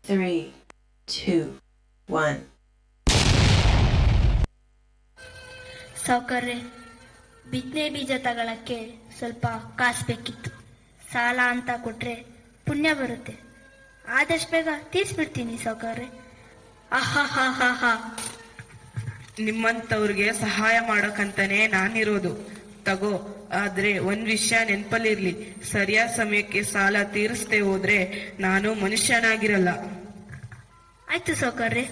3, 2, 1. ಸಾವುಕಾರ್ರೆ, ಬಿತ್ತನೆ ಬೀಜ ತಗೊಳಕ್ಕೆ ಸ್ವಲ್ಪ ಕಾಸು ಬೇಕಿತ್ತು. ಸಾಲ ಅಂತ ಕೊಟ್ರೆ ಪುಣ್ಯ ಬರುತ್ತೆ. ಆದಷ್ಟು ಬೇಗ ತೀರ್ಸ್ಬಿಡ್ತೀನಿ ಸಾವುಕಾರ್ರೆ. ಆಹಾ, ನಿಮ್ಮಂತವ್ರಿಗೆ ಸಹಾಯ ಮಾಡೋಕಂತಾನೆ ನಾನಿರೋದು. ತಗೋ, ಆದ್ರೆ ಒಂದ್ ವಿಷಯ ನೆನ್ಪಲ್ಲಿರ್ಲಿ, ಸರಿಯಾದ ಸಮಯಕ್ಕೆ ಸಾಲ ತೀರಿಸದೆ ಹೋದ್ರೆ ನಾನು ಮನುಷ್ಯನಾಗಿರಲ್ಲ. ಆಯ್ತು ಸಾವುಕಾರ್ರೆ.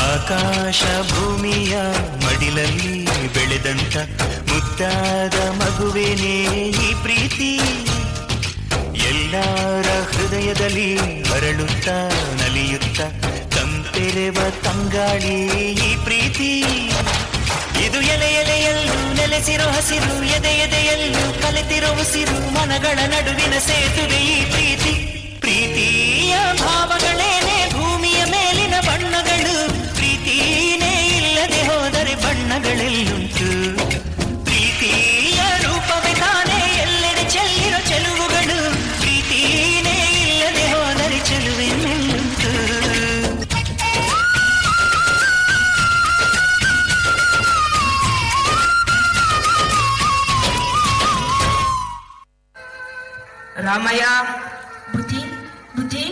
ಆಕಾಶ ಭೂಮಿಯ ಮಡಿಲಲ್ಲಿ ಬೆಳೆದಂತ ಮುದ್ದಾದ ಮಗುವೇನೇ ಈ ಪ್ರೀತಿ, ಎಲ್ಲರ ಹೃದಯದಲ್ಲಿ ಹರಳುತ್ತಾ ನಲಿಯುತ್ತಾ ತಂಪೆರೆವ ತಂಗಾಳಿ ಈ ಪ್ರೀತಿ. ಇದು ಎಲೆ ಎಲೆಯಲ್ಲೂ ನೆಲೆಸಿರೋ ಹಸಿರು, ಎದೆ ಎದೆಯಲ್ಲೂ ಕಲೆತಿರೋ ಉಸಿರು, ಮನಗಳ ನಡುವಿನ ಸೇತುವೆ ಈ ಪ್ರೀತಿ. ಪ್ರೀತಿಯ ಭಾವಗಳೇನೆ ಭೂಮಿಯ ಮೇಲಿನ ಬಣ್ಣಗಳು, ಪ್ರೀತಿನೇ ಇಲ್ಲದೆ ಹೋದರೆ ಬಣ್ಣಗಳೆಲ್ಲುಂಟು. ಪ್ರೀತಿಯ ರೂಪವೇ ತಾನೇ ಎಲ್ಲೆಡೆ ಚೆಲ್ಲಿರೋ ಚೆಲುವುಗಳು, ಪ್ರೀತಿನೇ ಇಲ್ಲದೆ ಹೋದರೆ ಚೆಲುವೆನ್ನೆಲ್ಲುಂಟು. ರಾಮಯ್ಯ, ಬುದ್ಧಿ ಬುದ್ಧಿ.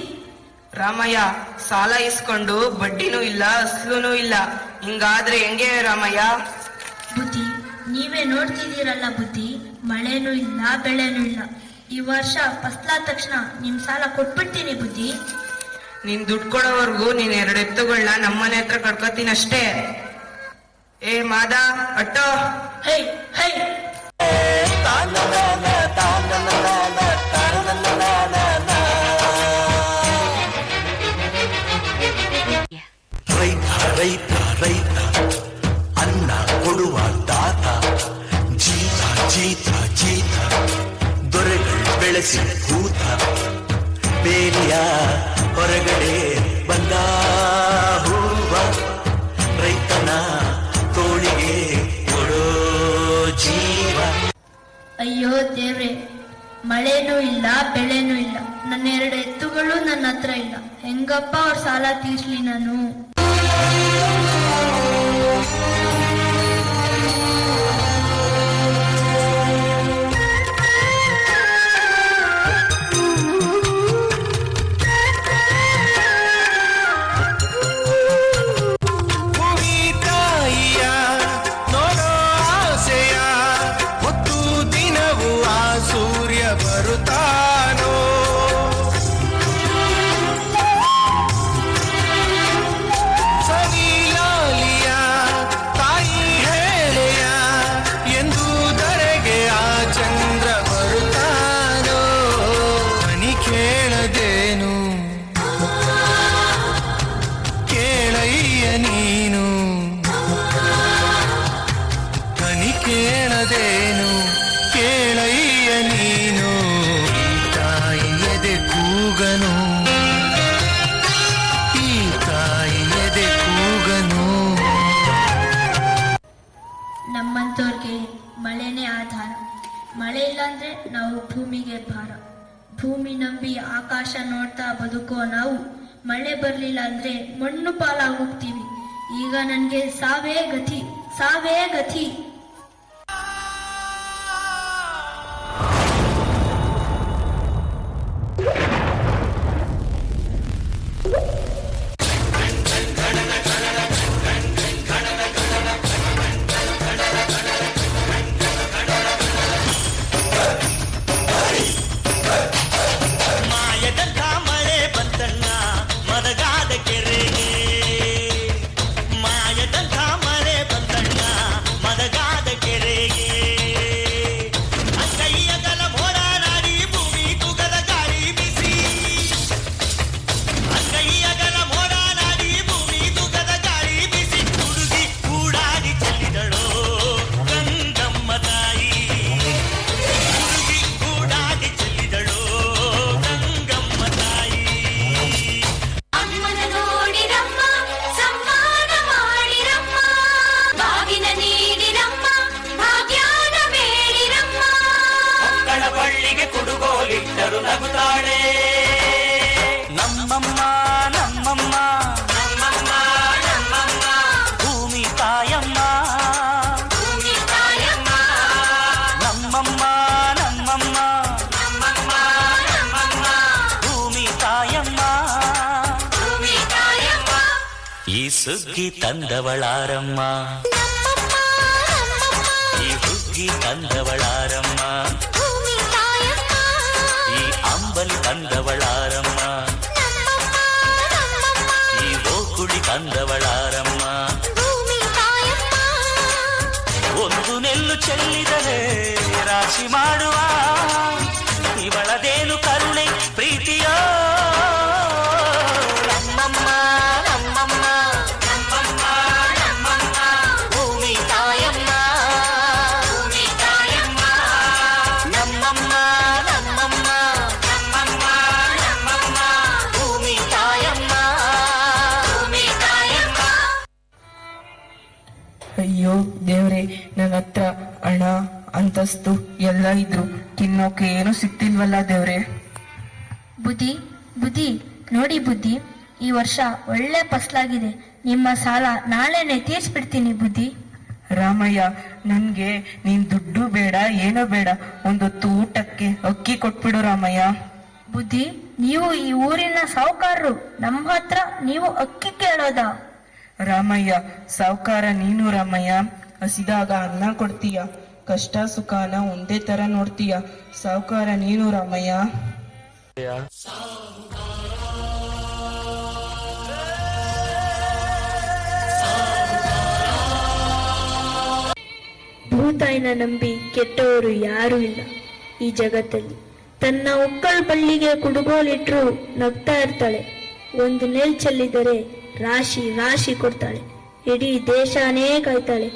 ರಾಮಯ್ಯ, ಸಾಲ ಇಸ್ಕೊಂಡು ಬಡ್ಡಿನೂ ಇಲ್ಲ ಅಸ್ಲೂನೂ ಇಲ್ಲ, ಹಿಂಗಾದ್ರೆ ಹೆಂಗೆ ರಾಮಯ್ಯ? ಬುದ್ಧಿ, ನೀವೇ ನೋಡ್ತಿದ್ದೀರಲ್ಲ ಬುದ್ಧಿ, ಮಳೆನೂ ಇಲ್ಲ ಬೆಳೆನೂ ಇಲ್ಲ. ಈ ವರ್ಷ ಫಸ್ಲಾದ ತಕ್ಷಣ ನಿಮ್ ಸಾಲ ಕೊಟ್ಬಿಡ್ತೀನಿ ಬುದ್ಧಿ. ನೀನ್ ದುಡ್ಡು ಕೊಡೋವರ್ಗು ನೀನ್ 2 ಎತ್ತುಗಳನ್ನ ನಮ್ಮನೆ ಹತ್ರ ಕಡ್ಕೊತೀನಷ್ಟೇ. ಏ ಮಾದ, ಅಟ್ಟೋ. High high. ರೈತ ರೈತ ಅನ್ನ ಕೊಡುವ ದಾತ, ಜೀತ ಜೀತ ಜೀತ ದೊರೆಗಳು ಬೆಳೆಸಿ ಭೂತ, ಬೇಲಿಯ ಹೊರಗಡೆ ಬಂದ ಹೂವ, ರೈತನ ತೋಳಿಗೆ ಕೊಡೋ ಜೀವ. ಅಯ್ಯೋ ದೇವ್ರೆ, ಮಳೆನೂ ಇಲ್ಲ ಬೆಳೆನೂ ಇಲ್ಲ, ನನ್ನ 2 ಎತ್ತುಗಳು ನನ್ನ ಹತ್ರ ಇಲ್ಲ. ಹೆಂಗಪ್ಪ ಅವ್ರ ಸಾಲ ತೀರ್ಸ್ಲಿ ನಾನು? ಕೇಳದೇನು ಕೇಳಯ್ಯ ನೀನು, ಈ ತಾಯಿ ಎದೆ ಕೂಗನು, ಈ ತಾಯಿ ಎದೆ ಕೂಗನು. ನಮ್ಮಂತವ್ರಿಗೆ ಮಳೆನೇ ಆಧಾರ. ಮಳೆ ಇಲ್ಲಾಂದ್ರೆ ನಾವು ಭೂಮಿಗೆ ಭಾರ. ಭೂಮಿ ನಂಬಿ ಆಕಾಶ ನೋಡ್ತಾ ಬದುಕೋ ನಾವು, ಮಳೆ ಬರ್ಲಿಲ್ಲ ಅಂದ್ರೆ ಮಣ್ಣು ಪಾಲಾಗೋಗ್ತೀವಿ. ಈಗ ನನ್ಗೆ ಸಾವೇ ಗತಿ, ಸಾವೇ ಗತಿ. ಮದಗ ಈ ಸುಗ್ಗಿ ತಂದವಳಾರಮ್ಮ, ಈ ಹುಗ್ಗಿ ತಂದವಳಾರಮ್ಮ, ಈ ಅಂಬಲಿ ತಂದವಳಾರಮ್ಮ, ಈ ಓಕುಳಿ ತಂದವಳಾರಮ್ಮ. ಒಂದು ನೆಲ್ಲು ಚೆಲ್ಲಿದರೆ ರಾಶಿ ಮಾಡುವ ಇವಳದೇನು ಕರುಣೆ ಪ್ರೀತಿಯೋ. ನಮ್ಮಮ್ಮ ನಮ್ಮಮ್ಮ ನಮ್ಮಮ್ಮ ನಮ್ಮಮ್ಮ ಭೂಮಿ ತಾಯಮ್ಮ, ಭೂಮಿ ತಾಯಮ್ಮ. ನಮ್ಮಮ್ಮ ನಮ್ಮಮ್ಮ ನಮ್ಮಮ್ಮ ನಮ್ಮಮ್ಮ ಭೂಮಿ ತಾಯಮ್ಮ, ಭೂಮಿ ತಾಯಮ್ಮ. ಅಯ್ಯೋ ದೇವ್ರೆ, ನನ್ನ ಹತ್ರ ಹಣ ಅಂತಸ್ತು ಎಲ್ಲ ಇದ್ರು ತಿನ್ನೋಕೆ ಏನು ಸಿಕ್ತಿಲ್ವಲ್ಲ ದೇವ್ರೆ. ಬುದ್ಧಿ ಬುದ್ಧಿ ನೋಡಿ ಬುದ್ಧಿ, ಈ ವರ್ಷ ಒಳ್ಳೆ ಫಸಲಾಗಿದೆ. ನಿಮ್ಮ ಸಾಲ ನಾಳೆನೆ ತೀರ್ಸ್ಬಿಡ್ತೀನಿ ಬುದ್ಧಿ. ರಾಮಯ್ಯ, ನನ್ಗೆ ನೀನ್ ದುಡ್ಡು ಬೇಡ ಏನೋ ಬೇಡ, ಒಂದೊತ್ತು ಊಟಕ್ಕೆ ಅಕ್ಕಿ ಕೊಟ್ಬಿಡು ರಾಮಯ್ಯ. ಬುದ್ಧಿ, ನೀವು ಈ ಊರಿನ ಸಾಹುಕಾರರು, ನಮ್ಮ ಹತ್ರ ನೀವು ಅಕ್ಕಿ ಕೇಳೋದ? ರಾಮಯ್ಯ, ಸಾವುಕಾರ ನೀನು ರಾಮಯ್ಯ. ಹಸಿದಾಗ ಅನ್ನ ಕೊಡ್ತೀಯ, ಕಷ್ಟ ಸುಖಾನ ಒಂದೇ ತರ ನೋಡ್ತೀಯ. ಸಾವುಕಾರ ನೀನು ರಾಮಯ್ಯ. ಭೂತಾಯಿನ ನಂಬಿ ಕೆಟ್ಟವರು ಯಾರೂ ಇಲ್ಲ ಈ ಜಗತ್ತಲ್ಲಿ. ತನ್ನ ಒಕ್ಕಲ್ ಬಳ್ಳಿಗೆ ಕುಡುಗೋಲಿಟ್ರು ನಗ್ತಾ ಇರ್ತಾಳೆ. ಒಂದು ನೆಲ್ ಚೆಲ್ಲಿದರೆ ರಾಶಿ ರಾಶಿ ಕೊಡ್ತಾಳೆ. ಇಡೀ ದೇಶನೇ ಕಾಯ್ತಾಳೆ.